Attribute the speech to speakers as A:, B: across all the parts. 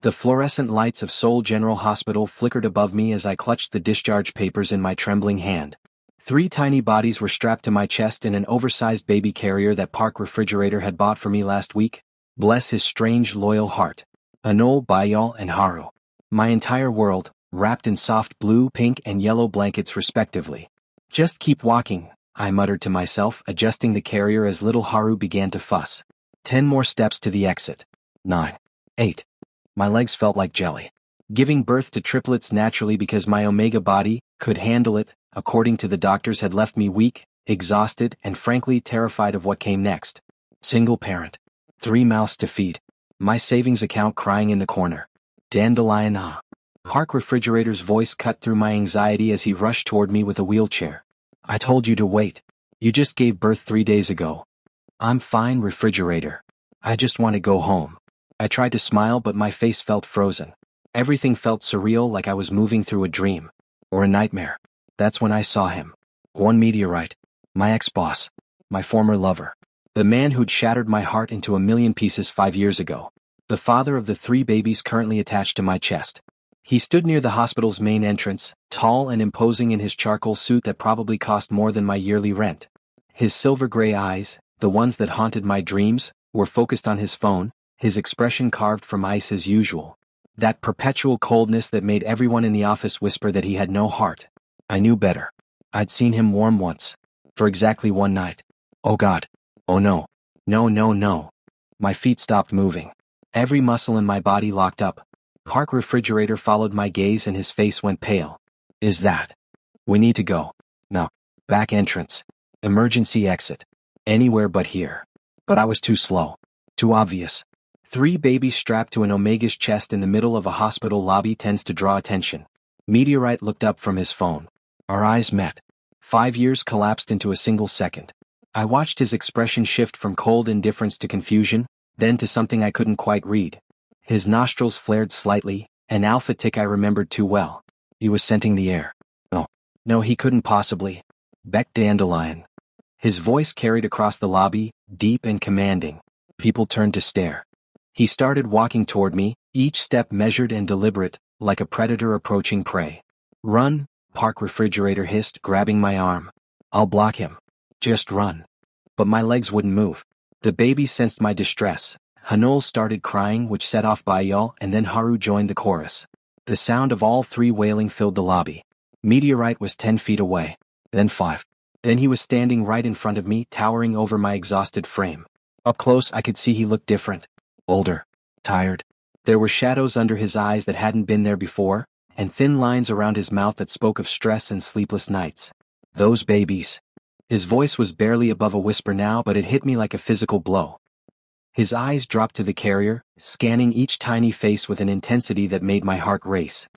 A: The fluorescent lights of Seoul General Hospital flickered above me as I clutched the discharge papers in my trembling hand. 3 tiny bodies were strapped to my chest in an oversized baby carrier that Park Refrigerator had bought for me last week. Bless his strange, loyal heart. Anol, Bayal, and Haru. My entire world, wrapped in soft blue, pink, and yellow blankets respectively. Just keep walking, I muttered to myself, adjusting the carrier as little Haru began to fuss. 10 more steps to the exit. 9. 8. My legs felt like jelly. Giving birth to triplets naturally because my Omega body could handle it, according to the doctors, had left me weak, exhausted, and frankly terrified of what came next. Single parent. 3 mouths to feed. My savings account crying in the corner. Dandelion ah. Park Refrigerator's voice cut through my anxiety as he rushed toward me with a wheelchair. I told you to wait. You just gave birth 3 days ago. I'm fine, Refrigerator. I just want to go home. I tried to smile, but my face felt frozen. Everything felt surreal, like I was moving through a dream. Or a nightmare. That's when I saw him. One meteorite. My ex-boss. My former lover. The man who'd shattered my heart into a million pieces 5 years ago. The father of the 3 babies currently attached to my chest. He stood near the hospital's main entrance, tall and imposing in his charcoal suit that probably cost more than my yearly rent. His silver-gray eyes, the ones that haunted my dreams, were focused on his phone, his expression carved from ice as usual. That perpetual coldness that made everyone in the office whisper that he had no heart. I knew better. I'd seen him warm once. For exactly 1 night. Oh God. Oh no. No, no, no. My feet stopped moving. Every muscle in my body locked up. Park Refrigerator followed my gaze and his face went pale. Is that? We need to go. No. Back entrance. Emergency exit. Anywhere but here. But I was too slow. Too obvious. 3 babies strapped to an Omega's chest in the middle of a hospital lobby tends to draw attention. Meteorite looked up from his phone. Our eyes met. 5 years collapsed into a single second. I watched his expression shift from cold indifference to confusion, then to something I couldn't quite read. His nostrils flared slightly, an alpha tick I remembered too well. He was scenting the air. Oh. No, he couldn't possibly. Beck Dandelion. His voice carried across the lobby, deep and commanding. People turned to stare. He started walking toward me, each step measured and deliberate, like a predator approaching prey. Run, Park Refrigerator hissed, grabbing my arm. I'll block him. Just run. But my legs wouldn't move. The baby sensed my distress. Hanol started crying, which set off Bayal, and then Haru joined the chorus. The sound of all 3 wailing filled the lobby. Meteorite was 10 feet away. Then 5. Then he was standing right in front of me, towering over my exhausted frame. Up close I could see he looked different. Older. Tired. There were shadows under his eyes that hadn't been there before, and thin lines around his mouth that spoke of stress and sleepless nights. Those babies. His voice was barely above a whisper now, but it hit me like a physical blow. His eyes dropped to the carrier, scanning each tiny face with an intensity that made my heart race.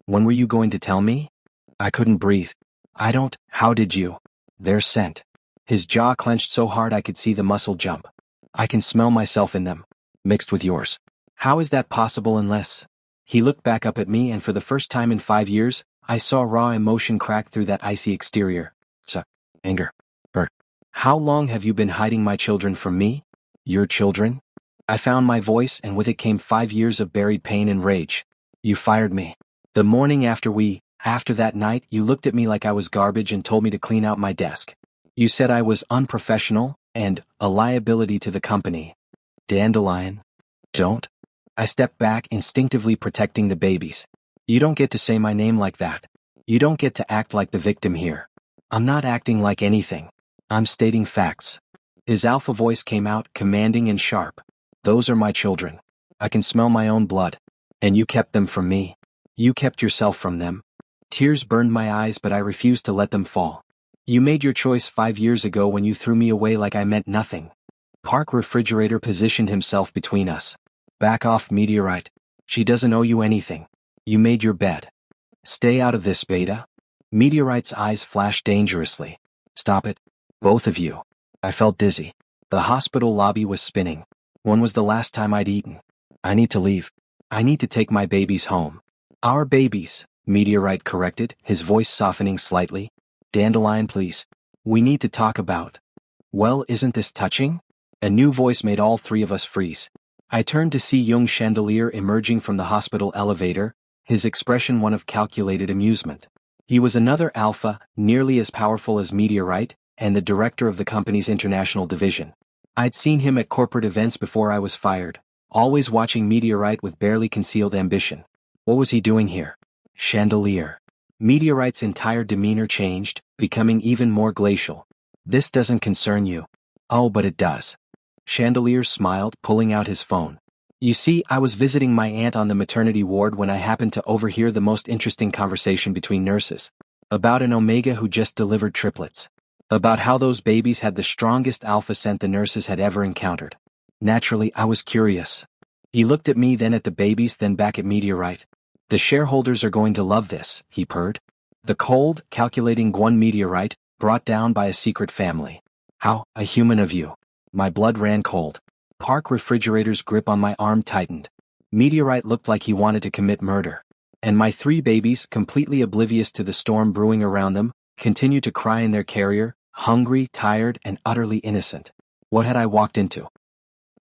A: When were you going to tell me? I couldn't breathe. How did you? Their scent. His jaw clenched so hard I could see the muscle jump. I can smell myself in them. Mixed with yours. How is that possible unless... He looked back up at me, and for the first time in 5 years, I saw raw emotion crack through that icy exterior. Anger. Hurt. How long have you been hiding my children from me? Your children? I found my voice, and with it came 5 years of buried pain and rage. You fired me. The morning after that night, you looked at me like I was garbage and told me to clean out my desk. You said I was unprofessional and a liability to the company. Dandelion. Don't. I stepped back, instinctively protecting the babies. You don't get to say my name like that. You don't get to act like the victim here. I'm not acting like anything. I'm stating facts. His alpha voice came out, commanding and sharp. Those are my children. I can smell my own blood. And you kept them from me. You kept yourself from them. Tears burned my eyes, but I refused to let them fall. You made your choice 5 years ago when you threw me away like I meant nothing. Park Refrigerator positioned himself between us. Back off, Meteorite. She doesn't owe you anything. You made your bed. Stay out of this, Beta. Meteorite's eyes flashed dangerously. Stop it. Both of you. I felt dizzy. The hospital lobby was spinning. When was the last time I'd eaten? I need to leave. I need to take my babies home. Our babies, Meteorite corrected, his voice softening slightly. Dandelion, please. We need to talk about. Well, isn't this touching? A new voice made all 3 of us freeze. I turned to see young Chandelier emerging from the hospital elevator, his expression one of calculated amusement. He was another alpha, nearly as powerful as Meteorite, and the director of the company's international division. I'd seen him at corporate events before I was fired, always watching Meteorite with barely concealed ambition. What was he doing here? Chandelier. Meteorite's entire demeanor changed, becoming even more glacial. This doesn't concern you. Oh, but it does. Chandelier smiled, pulling out his phone. You see, I was visiting my aunt on the maternity ward when I happened to overhear the most interesting conversation between nurses. About an Omega who just delivered triplets. About how those babies had the strongest alpha scent the nurses had ever encountered. Naturally, I was curious. He looked at me, then at the babies, then back at Meteorite. The shareholders are going to love this, he purred. The cold, calculating Guan Meteorite, brought down by a secret family. How, a human of you. My blood ran cold. Park Refrigerator's grip on my arm tightened. Meteorite looked like he wanted to commit murder. And my 3 babies, completely oblivious to the storm brewing around them, continued to cry in their carrier, hungry, tired, and utterly innocent. What had I walked into?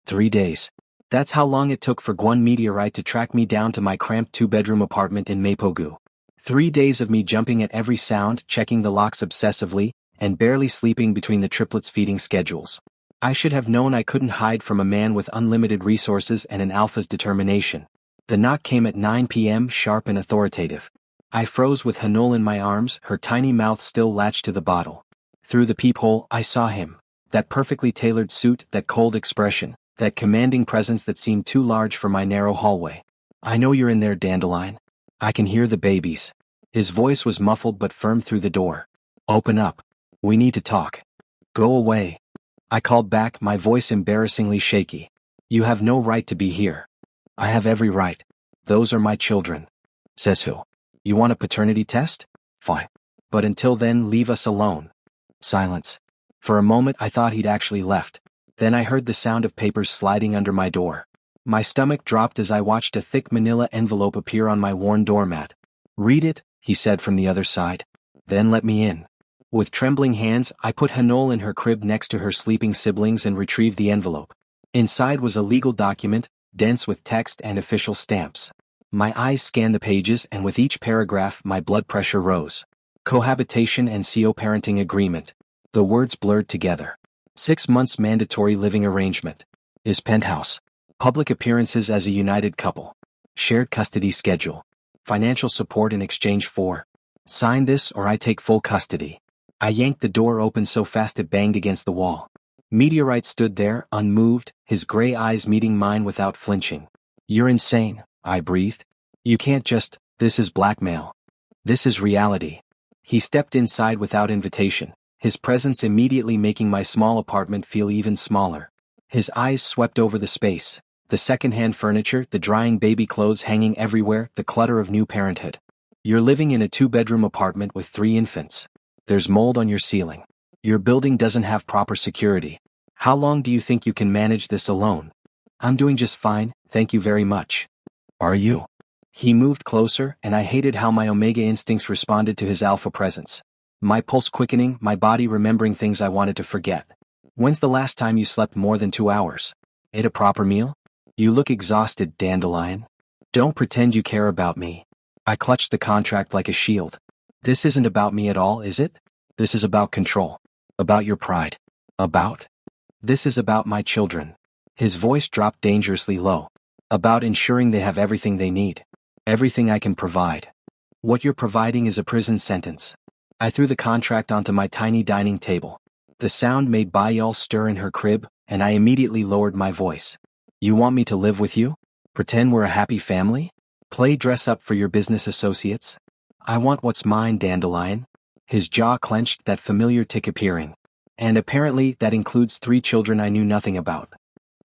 A: 3 days. That's how long it took for Guan Meteorite to track me down to my cramped 2-bedroom apartment in Mapogu. 3 days of me jumping at every sound, checking the locks obsessively, and barely sleeping between the triplets' feeding schedules. I should have known I couldn't hide from a man with unlimited resources and an alpha's determination. The knock came at 9 p.m., sharp and authoritative. I froze with Hanul in my arms, her tiny mouth still latched to the bottle. Through the peephole, I saw him. That perfectly tailored suit, that cold expression, that commanding presence that seemed too large for my narrow hallway. I know you're in there, Dandelion. I can hear the babies. His voice was muffled but firm through the door. Open up. We need to talk. Go away. I called back, my voice embarrassingly shaky. You have no right to be here. I have every right. Those are my children. Says who? You want a paternity test? Fine. But until then, leave us alone. Silence. For a moment I thought he'd actually left. Then I heard the sound of papers sliding under my door. My stomach dropped as I watched a thick manila envelope appear on my worn doormat. Read it, he said from the other side. Then let me in. With trembling hands, I put Hanul in her crib next to her sleeping siblings and retrieved the envelope. Inside was a legal document, dense with text and official stamps. My eyes scanned the pages, and with each paragraph my blood pressure rose. Cohabitation and co-parenting agreement. The words blurred together. 6 months mandatory living arrangement. Is penthouse. Public appearances as a united couple. Shared custody schedule. Financial support in exchange for. Sign this or I take full custody. I yanked the door open so fast it banged against the wall. Meteorite stood there, unmoved, his gray eyes meeting mine without flinching. You're insane, I breathed. You can't just, this is blackmail. This is reality. He stepped inside without invitation, his presence immediately making my small apartment feel even smaller. His eyes swept over the space, the second-hand furniture, the drying baby clothes hanging everywhere, the clutter of new parenthood. You're living in a 2-bedroom apartment with 3 infants. There's mold on your ceiling. Your building doesn't have proper security. How long do you think you can manage this alone? I'm doing just fine, thank you very much. Are you? He moved closer, and I hated how my Omega instincts responded to his alpha presence. My pulse quickening, my body remembering things I wanted to forget. When's the last time you slept more than 2 hours? Ate a proper meal? You look exhausted, Dandelion. Don't pretend you care about me. I clutched the contract like a shield. This isn't about me at all, is it? This is about control. About your pride. About? This is about my children. His voice dropped dangerously low. About ensuring they have everything they need. Everything I can provide. What you're providing is a prison sentence. I threw the contract onto my tiny dining table. The sound made Bayal stir in her crib, and I immediately lowered my voice. You want me to live with you? Pretend we're a happy family? Play dress up for your business associates? I want what's mine, Dandelion. His jaw clenched, that familiar tick appearing. And apparently that includes 3 children I knew nothing about.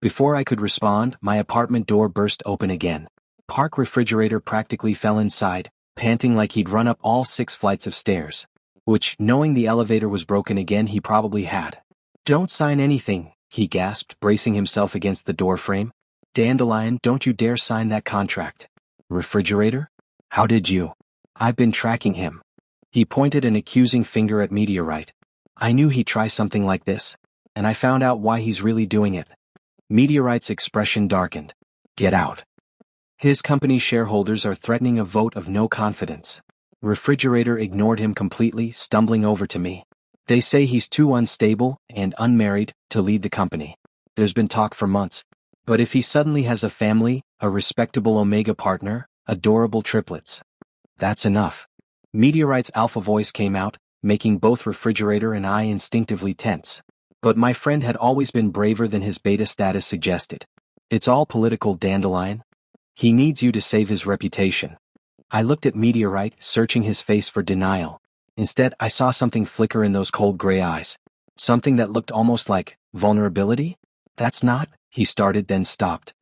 A: Before I could respond, my apartment door burst open again. Park Refrigerator practically fell inside, panting like he'd run up all 6 flights of stairs. Which, knowing the elevator was broken again, he probably had. Don't sign anything, he gasped, bracing himself against the doorframe. Dandelion, don't you dare sign that contract. Refrigerator? How did you? I've been tracking him. He pointed an accusing finger at Meteorite. I knew he'd try something like this, and I found out why he's really doing it. Meteorite's expression darkened. Get out. His company shareholders are threatening a vote of no confidence. Refrigerator ignored him completely, stumbling over to me. They say he's too unstable and unmarried to lead the company. There's been talk for months. But if he suddenly has a family, a respectable Omega partner, adorable triplets, that's enough. Meteorite's alpha voice came out, making both Refrigerator and I instinctively tense. But my friend had always been braver than his beta status suggested. It's all political, Dandelion. He needs you to save his reputation. I looked at Meteorite, searching his face for denial. Instead, I saw something flicker in those cold gray eyes. Something that looked almost like vulnerability? That's not, he started, then stopped.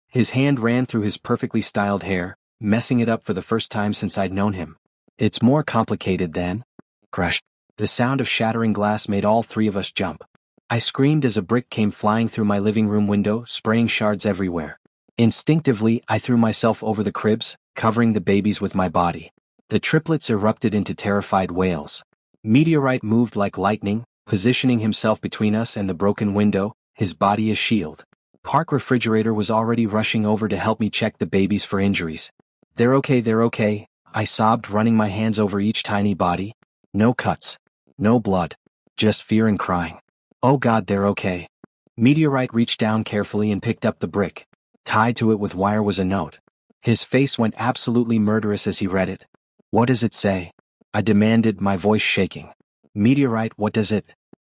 A: His hand ran through his perfectly styled hair, messing it up for the first time since I'd known him. It's more complicated than... Crash. The sound of shattering glass made all three of us jump. I screamed as a brick came flying through my living room window, spraying shards everywhere. Instinctively, I threw myself over the cribs, covering the babies with my body. The triplets erupted into terrified wails. Meteorite moved like lightning, positioning himself between us and the broken window, his body a shield. Park Refrigerator was already rushing over to help me check the babies for injuries. They're okay, I sobbed, running my hands over each tiny body. No cuts. No blood. Just fear and crying. Oh God, they're okay. Meteorite reached down carefully and picked up the brick. Tied to it with wire was a note. His face went absolutely murderous as he read it. What does it say? I demanded, my voice shaking. Meteorite, what does it?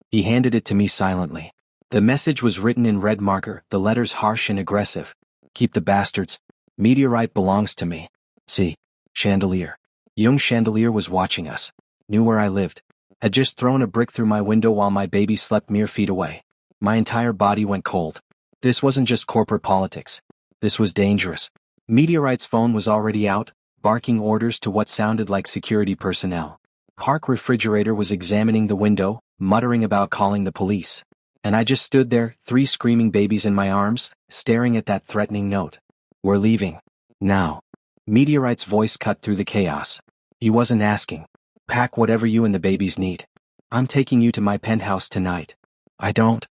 A: He handed it to me silently. The message was written in red marker, the letters harsh and aggressive. Keep the bastards. Meteorite belongs to me. See. Chandelier. Young Chandelier was watching us. Knew where I lived. Had just thrown a brick through my window while my baby slept mere feet away. My entire body went cold. This wasn't just corporate politics. This was dangerous. Meteorite's phone was already out, barking orders to what sounded like security personnel. Park Refrigerator was examining the window, muttering about calling the police. And I just stood there, 3 screaming babies in my arms, staring at that threatening note. We're leaving. Now. Meteorite's voice cut through the chaos. He wasn't asking. Pack whatever you and the babies need. I'm taking you to my penthouse tonight. I don't.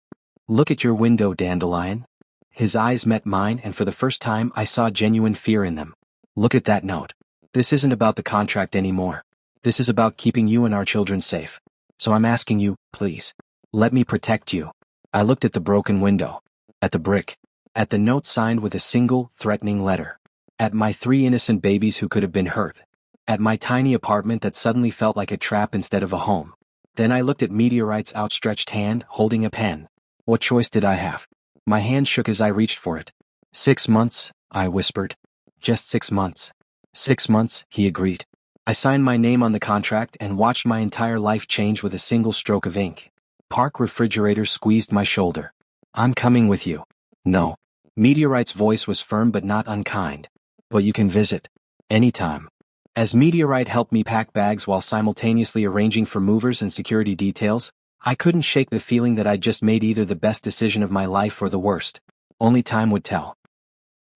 A: Look at your window, Dandelion. His eyes met mine, and for the first time I saw genuine fear in them. Look at that note. This isn't about the contract anymore. This is about keeping you and our children safe. So I'm asking you, please. Let me protect you. I looked at the broken window. At the brick. At the note signed with a single, threatening letter. At my 3 innocent babies who could have been hurt. At my tiny apartment that suddenly felt like a trap instead of a home. Then I looked at Meteorite's outstretched hand, holding a pen. What choice did I have? My hand shook as I reached for it. 6 months, I whispered. Just 6 months. 6 months, he agreed. I signed my name on the contract and watched my entire life change with a single stroke of ink. Park Refrigerator squeezed my shoulder. I'm coming with you. No. Meteorite's voice was firm but not unkind. But you can visit. Anytime. As Meteorite helped me pack bags while simultaneously arranging for movers and security details, I couldn't shake the feeling that I'd just made either the best decision of my life or the worst. Only time would tell.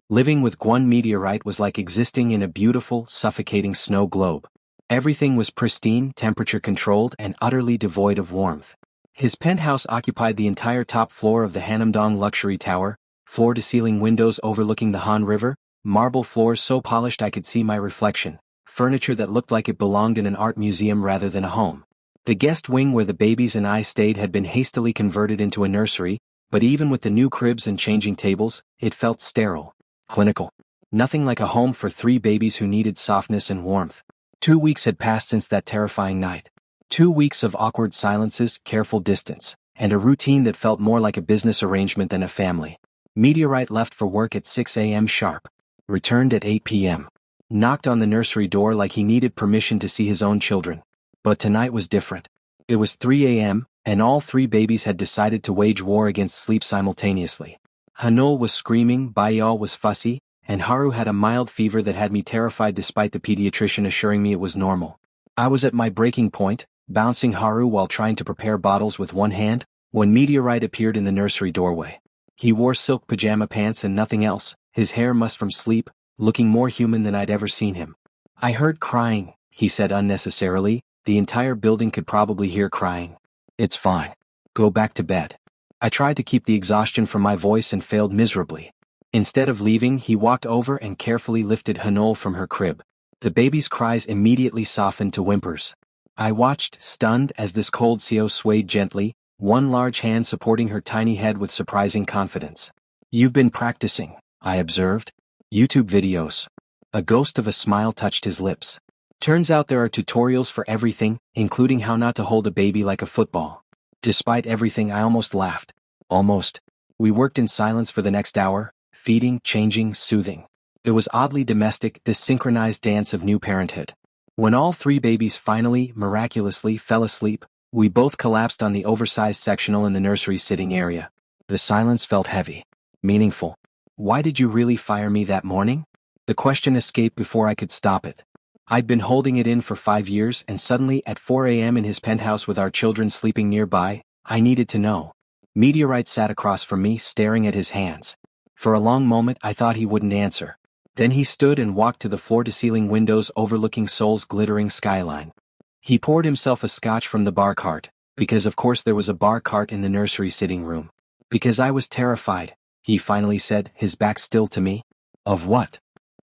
A: Living with Gwyn Meteorite was like existing in a beautiful, suffocating snow globe. Everything was pristine, temperature-controlled, and utterly devoid of warmth. His penthouse occupied the entire top floor of the Hanamdong luxury tower, floor-to-ceiling windows overlooking the Han River, marble floors so polished I could see my reflection, furniture that looked like it belonged in an art museum rather than a home. The guest wing where the babies and I stayed had been hastily converted into a nursery, but even with the new cribs and changing tables, it felt sterile, clinical. Nothing like a home for 3 babies who needed softness and warmth. 2 weeks had passed since that terrifying night. 2 weeks of awkward silences, careful distance, and a routine that felt more like a business arrangement than a family. Meteorite left for work at 6 a.m. sharp. Returned at 8 p.m. Knocked on the nursery door like he needed permission to see his own children. But tonight was different. It was 3 a.m., and all 3 babies had decided to wage war against sleep simultaneously. Hanul was screaming, Bayal was fussy, and Haru had a mild fever that had me terrified despite the pediatrician assuring me it was normal. I was at my breaking point, bouncing Haru while trying to prepare bottles with one hand, when Meteorite appeared in the nursery doorway. He wore silk pajama pants and nothing else, his hair mussed from sleep, looking more human than I'd ever seen him. I heard crying, he said unnecessarily. The entire building could probably hear crying. It's fine. Go back to bed. I tried to keep the exhaustion from my voice and failed miserably. Instead of leaving, he walked over and carefully lifted Hanol from her crib. The baby's cries immediately softened to whimpers. I watched, stunned, as this cold Seo swayed gently, one large hand supporting her tiny head with surprising confidence. "You've been practicing," I observed. "YouTube videos." A ghost of a smile touched his lips. "Turns out there are tutorials for everything, including how not to hold a baby like a football." Despite everything, I almost laughed. Almost. We worked in silence for the next hour, feeding, changing, soothing. It was oddly domestic, this synchronized dance of new parenthood. When all three babies finally, miraculously, fell asleep, we both collapsed on the oversized sectional in the nursery sitting area. The silence felt heavy. Meaningful. "Why did you really fire me that morning?" The question escaped before I could stop it. I'd been holding it in for 5 years, and suddenly at 4 a.m. in his penthouse with our children sleeping nearby, I needed to know. Meteorite sat across from me, staring at his hands. For a long moment I thought he wouldn't answer. Then he stood and walked to the floor-to-ceiling windows overlooking Seoul's glittering skyline. He poured himself a scotch from the bar cart, because of course there was a bar cart in the nursery sitting room. "Because I was terrified," he finally said, his back still to me. "Of what?"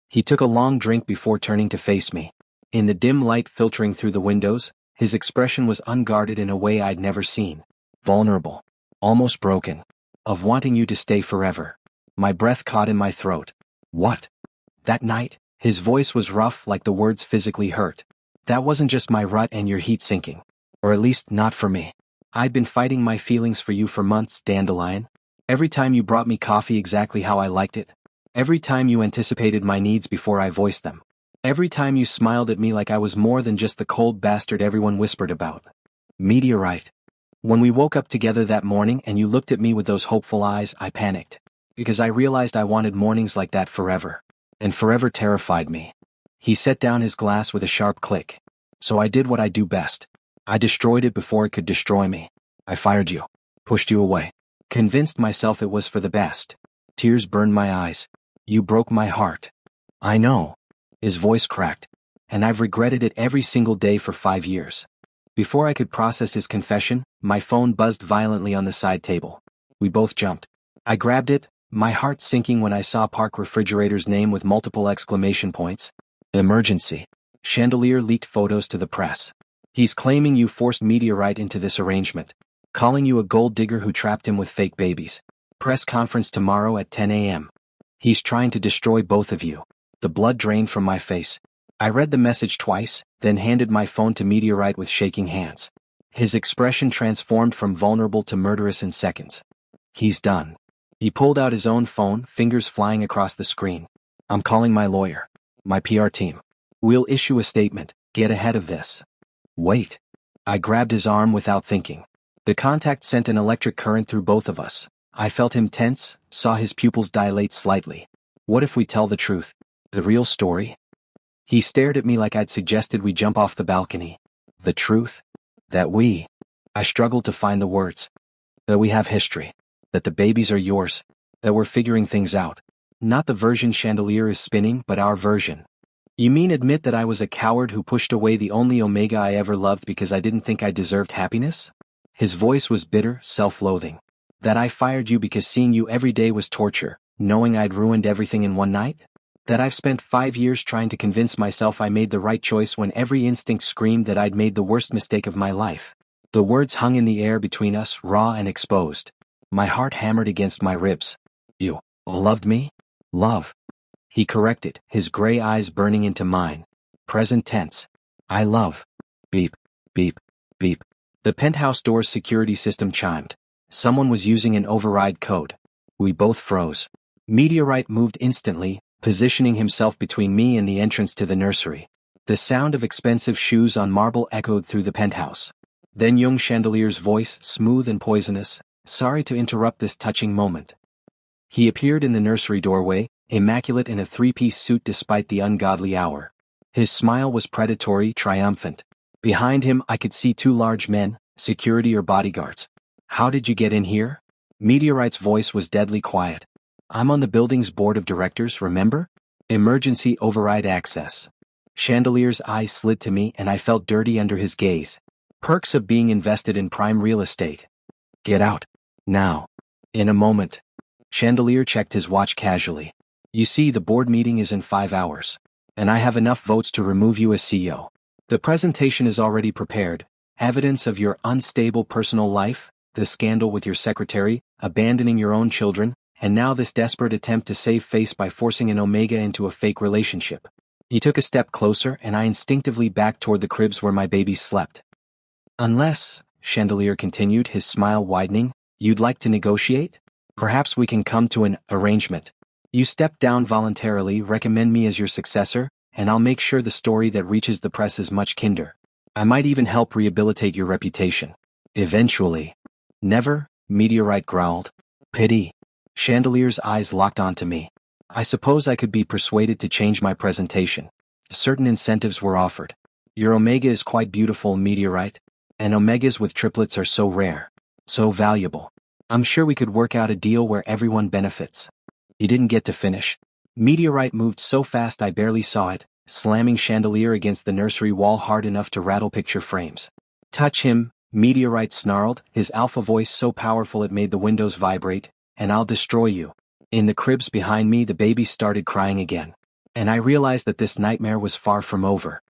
A: He took a long drink before turning to face me. In the dim light filtering through the windows, his expression was unguarded in a way I'd never seen. Vulnerable. Almost broken. "Of wanting you to stay forever." My breath caught in my throat. "What?" That night, his voice was rough, like the words physically hurt. "That wasn't just my rut and your heat sinking. Or at least, not for me. I'd been fighting my feelings for you for months, Dandelion. Every time you brought me coffee exactly how I liked it. Every time you anticipated my needs before I voiced them. Every time you smiled at me like I was more than just the cold bastard everyone whispered about." Meteorite. When we woke up together that morning and you looked at me with those hopeful eyes, I panicked. Because I realized I wanted mornings like that forever. And forever terrified me. He set down his glass with a sharp click. "So I did what I do best. I destroyed it before it could destroy me. I fired you. Pushed you away. Convinced myself it was for the best. Tears burned my eyes. You broke my heart." "I know." His voice cracked. "And I've regretted it every single day for 5 years." Before I could process his confession, my phone buzzed violently on the side table. We both jumped. I grabbed it, my heart sinking when I saw Park Refrigerator's name with multiple exclamation points. "Emergency. Chandelier leaked photos to the press. He's claiming you forced Meteorite into this arrangement. Calling you a gold digger who trapped him with fake babies. Press conference tomorrow at 10 a.m. He's trying to destroy both of you." The blood drained from my face. I read the message twice, then handed my phone to Meteorite with shaking hands. His expression transformed from vulnerable to murderous in seconds. "He's done." He pulled out his own phone, fingers flying across the screen. "I'm calling my lawyer. My PR team. We'll issue a statement. Get ahead of this." "Wait." I grabbed his arm without thinking. The contact sent an electric current through both of us. I felt him tense, saw his pupils dilate slightly. "What if we tell the truth? The real story?" He stared at me like I'd suggested we jump off the balcony. "The truth? That we..." I struggled to find the words. "That we have history. That the babies are yours. That we're figuring things out. Not the version Chandelier is spinning, but our version." "You mean admit that I was a coward who pushed away the only Omega I ever loved because I didn't think I deserved happiness?" His voice was bitter, self-loathing. "That I fired you because seeing you every day was torture, knowing I'd ruined everything in one night? That I've spent 5 years trying to convince myself I made the right choice when every instinct screamed that I'd made the worst mistake of my life." The words hung in the air between us, raw and exposed. My heart hammered against my ribs. "You loved me?" "Love." He corrected, his gray eyes burning into mine. Present tense. "I love." Beep, beep, beep. The penthouse door's security system chimed. Someone was using an override code. We both froze. Meteorite moved instantly, positioning himself between me and the entrance to the nursery. The sound of expensive shoes on marble echoed through the penthouse. Then young Chandelier's voice, smooth and poisonous, "Sorry to interrupt this touching moment." He appeared in the nursery doorway, immaculate in a 3-piece suit despite the ungodly hour. His smile was predatory, triumphant. Behind him I could see 2 large men, security or bodyguards. "How did you get in here?" Meteorite's voice was deadly quiet. "I'm on the building's board of directors, remember? Emergency override access." Chandelier's eyes slid to me and I felt dirty under his gaze. Perks of being invested in prime real estate. "Get out." Now. In a moment. Chandelier checked his watch casually. You see, the board meeting is in 5 hours. And I have enough votes to remove you as CEO. The presentation is already prepared. Evidence of your unstable personal life, the scandal with your secretary, abandoning your own children, and now this desperate attempt to save face by forcing an Omega into a fake relationship. He took a step closer and I instinctively backed toward the cribs where my babies slept. Unless, Chandelier continued, his smile widening, you'd like to negotiate? Perhaps we can come to an arrangement. You step down voluntarily, recommend me as your successor, and I'll make sure the story that reaches the press is much kinder. I might even help rehabilitate your reputation. Eventually. Never, Meteorite growled. Pity. Chandelier's eyes locked onto me. I suppose I could be persuaded to change my presentation. Certain incentives were offered. Your Omega is quite beautiful, Meteorite. And Omegas with triplets are so rare. So valuable. I'm sure we could work out a deal where everyone benefits. He didn't get to finish. Meteorite moved so fast I barely saw it, slamming Chandelier against the nursery wall hard enough to rattle picture frames. Touch him, Meteorite snarled, his alpha voice so powerful it made the windows vibrate, and I'll destroy you. In the cribs behind me the babies started crying again. And I realized that this nightmare was far from over.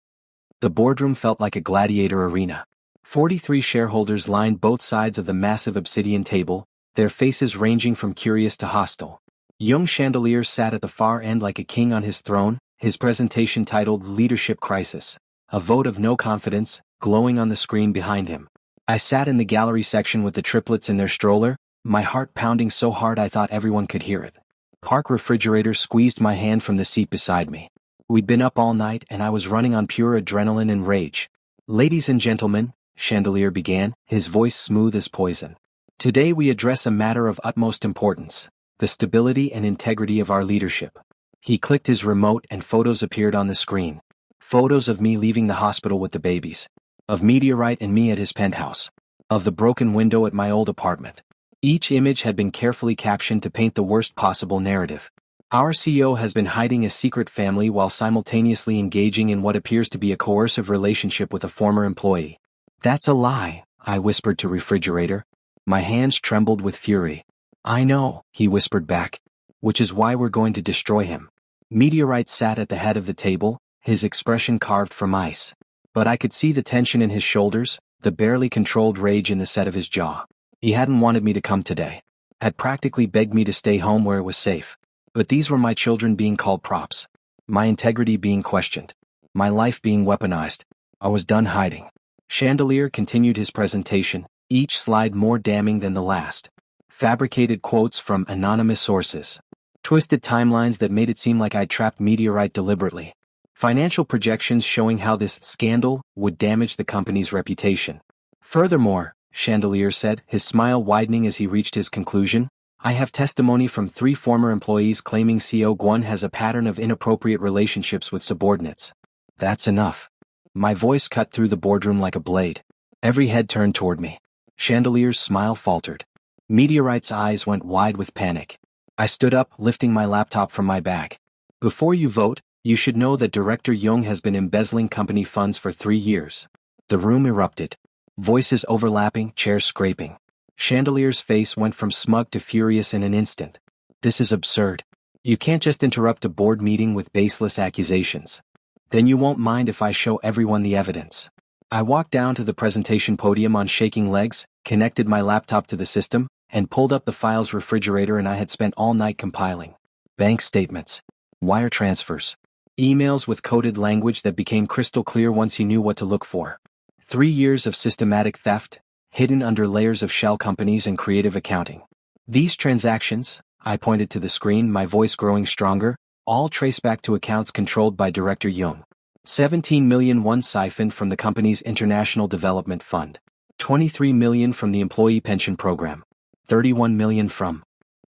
A: The boardroom felt like a gladiator arena. 43 shareholders lined both sides of the massive obsidian table, their faces ranging from curious to hostile. Young Chandelier sat at the far end like a king on his throne, his presentation titled Leadership Crisis, a vote of no confidence, glowing on the screen behind him. I sat in the gallery section with the triplets in their stroller, my heart pounding so hard I thought everyone could hear it. Park Refrigerator squeezed my hand from the seat beside me. We'd been up all night and I was running on pure adrenaline and rage. Ladies and gentlemen, Chandelier began, his voice smooth as poison. Today we address a matter of utmost importance, the stability and integrity of our leadership. He clicked his remote and photos appeared on the screen. Photos of me leaving the hospital with the babies. Of Meteorite and me at his penthouse. Of the broken window at my old apartment. Each image had been carefully captioned to paint the worst possible narrative. Our CEO has been hiding a secret family while simultaneously engaging in what appears to be a coercive relationship with a former employee. That's a lie, I whispered to Refrigerator. My hands trembled with fury. I know, he whispered back. Which is why we're going to destroy him. Meteorite sat at the head of the table, his expression carved from ice. But I could see the tension in his shoulders, the barely controlled rage in the set of his jaw. He hadn't wanted me to come today. Had practically begged me to stay home where it was safe. But these were my children being called props. My integrity being questioned. My life being weaponized. I was done hiding. Chandelier continued his presentation, each slide more damning than the last. Fabricated quotes from anonymous sources. Twisted timelines that made it seem like I'd trapped Meteorite deliberately. Financial projections showing how this scandal would damage the company's reputation. Furthermore, Chandelier said, his smile widening as he reached his conclusion, I have testimony from 3 former employees claiming CEO Guan has a pattern of inappropriate relationships with subordinates. That's enough. My voice cut through the boardroom like a blade. Every head turned toward me. Chandelier's smile faltered. Meteorite's eyes went wide with panic. I stood up, lifting my laptop from my bag. Before you vote, you should know that Director Young has been embezzling company funds for 3 years. The room erupted. Voices overlapping, chairs scraping. Chandelier's face went from smug to furious in an instant. This is absurd. You can't just interrupt a board meeting with baseless accusations. Then you won't mind if I show everyone the evidence. I walked down to the presentation podium on shaking legs, connected my laptop to the system, and pulled up the files Refrigerator and I had spent all night compiling. Bank statements. Wire transfers. Emails with coded language that became crystal clear once you knew what to look for. 3 years of systematic theft, hidden under layers of shell companies and creative accounting. These transactions, I pointed to the screen, my voice growing stronger, all trace back to accounts controlled by Director Young. 17 million won siphoned from the company's International Development Fund. 23 million from the Employee Pension Program. 31 million from.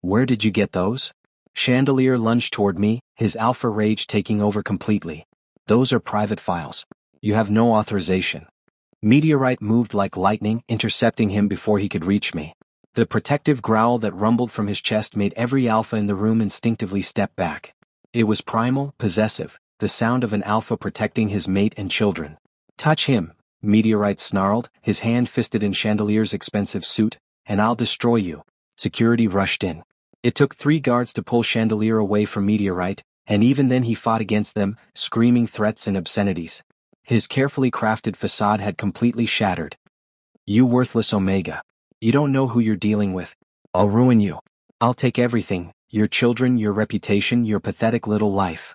A: Where did you get those? Chandelier lunged toward me, his alpha rage taking over completely. Those are private files. You have no authorization. Meteorite moved like lightning, intercepting him before he could reach me. The protective growl that rumbled from his chest made every alpha in the room instinctively step back. It was primal, possessive, the sound of an alpha protecting his mate and children. Touch him, Meteorite snarled, his hand fisted in Chandelier's expensive suit, and I'll destroy you. Security rushed in. It took 3 guards to pull Chandelier away from Meteorite, and even then he fought against them, screaming threats and obscenities. His carefully crafted facade had completely shattered. "You worthless Omega. You don't know who you're dealing with. I'll ruin you. I'll take everything, your children, your reputation, your pathetic little life.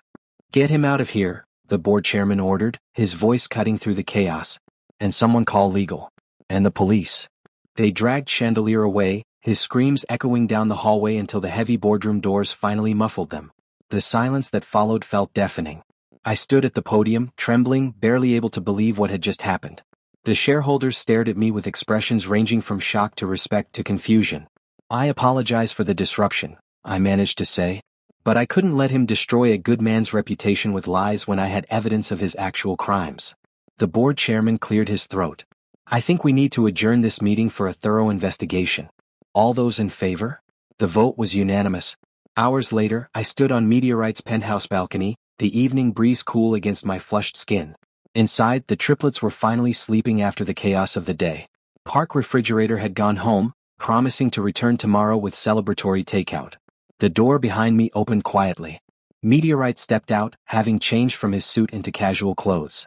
A: Get him out of here," the board chairman ordered, his voice cutting through the chaos. "And someone call legal. And the police." They dragged Chandelier away, his screams echoing down the hallway until the heavy boardroom doors finally muffled them. The silence that followed felt deafening. I stood at the podium, trembling, barely able to believe what had just happened. The shareholders stared at me with expressions ranging from shock to respect to confusion. "I apologize for the disruption," I managed to say. But I couldn't let him destroy a good man's reputation with lies when I had evidence of his actual crimes. The board chairman cleared his throat. "I think we need to adjourn this meeting for a thorough investigation. All those in favor?" The vote was unanimous. Hours later, I stood on Meteorite's penthouse balcony, the evening breeze cool against my flushed skin. Inside, the triplets were finally sleeping after the chaos of the day. Park Refrigerator had gone home, promising to return tomorrow with celebratory takeout. The door behind me opened quietly. Meteorite stepped out, having changed from his suit into casual clothes.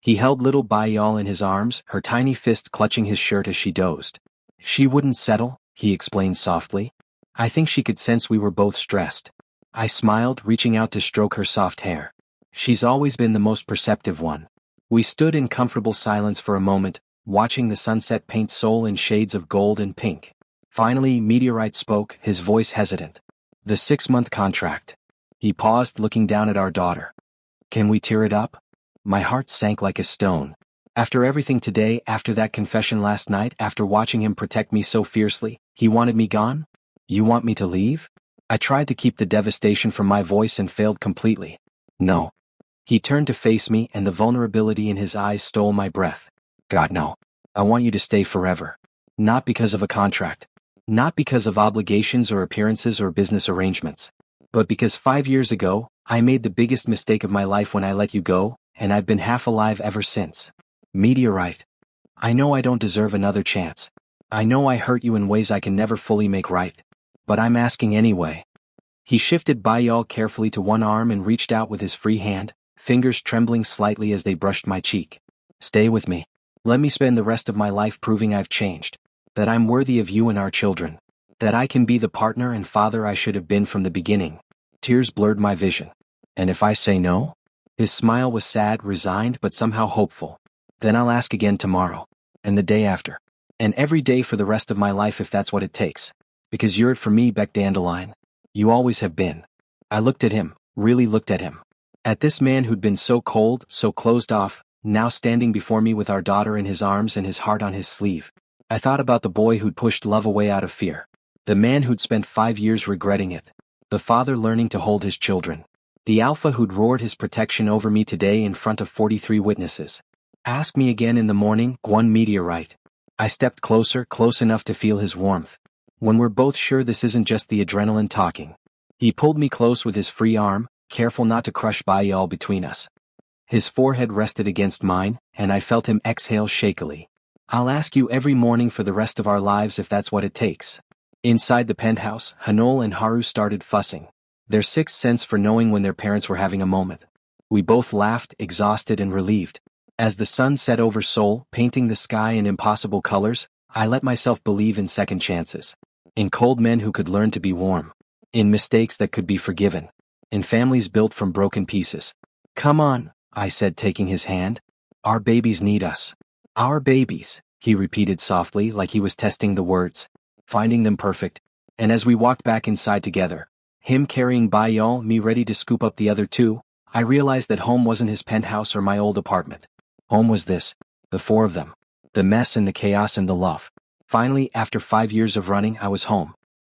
A: He held little Bayal in his arms, her tiny fist clutching his shirt as she dozed. "She wouldn't settle," he explained softly. "I think she could sense we were both stressed." I smiled, reaching out to stroke her soft hair. "She's always been the most perceptive one." We stood in comfortable silence for a moment, watching the sunset paint Seoul in shades of gold and pink. Finally, Meteorite spoke, his voice hesitant. "The 6-month contract." He paused, looking down at our daughter. "Can we tear it up?" My heart sank like a stone. After everything today, after that confession last night, after watching him protect me so fiercely, he wanted me gone? "You want me to leave?" I tried to keep the devastation from my voice and failed completely. "No." He turned to face me, and the vulnerability in his eyes stole my breath. "God, no. I want you to stay forever. Not because of a contract. Not because of obligations or appearances or business arrangements. But because 5 years ago, I made the biggest mistake of my life when I let you go, and I've been half alive ever since. Meteorite. I know I don't deserve another chance. I know I hurt you in ways I can never fully make right. But I'm asking anyway." He shifted Bayal carefully to one arm and reached out with his free hand, fingers trembling slightly as they brushed my cheek. "Stay with me. Let me spend the rest of my life proving I've changed. That I'm worthy of you and our children. That I can be the partner and father I should have been from the beginning." Tears blurred my vision. "And if I say no?" His smile was sad, resigned, but somehow hopeful. "Then I'll ask again tomorrow. And the day after. And every day for the rest of my life if that's what it takes. Because you're it for me, Beck Dandelion. You always have been." I looked at him, really looked at him. At this man who'd been so cold, so closed off, now standing before me with our daughter in his arms and his heart on his sleeve. I thought about the boy who'd pushed love away out of fear. The man who'd spent 5 years regretting it. The father learning to hold his children. The alpha who'd roared his protection over me today in front of 43 witnesses. "Ask me again in the morning, Gwon Meteorite." I stepped closer, close enough to feel his warmth. "When we're both sure this isn't just the adrenaline talking." He pulled me close with his free arm, careful not to crush Bayal between us. His forehead rested against mine, and I felt him exhale shakily. "I'll ask you every morning for the rest of our lives if that's what it takes." Inside the penthouse, Hanol and Haru started fussing. Their sixth sense for knowing when their parents were having a moment. We both laughed, exhausted and relieved. As the sun set over Seoul, painting the sky in impossible colors, I let myself believe in second chances. In cold men who could learn to be warm. In mistakes that could be forgiven. In families built from broken pieces. "Come on," I said, taking his hand. "Our babies need us." "Our babies," he repeated softly like he was testing the words. Finding them perfect. And as we walked back inside together, him carrying Bayal, me ready to scoop up the other two, I realized that home wasn't his penthouse or my old apartment. Home was this. The 4 of them. The mess and the chaos and the love. Finally, after 5 years of running, I was home.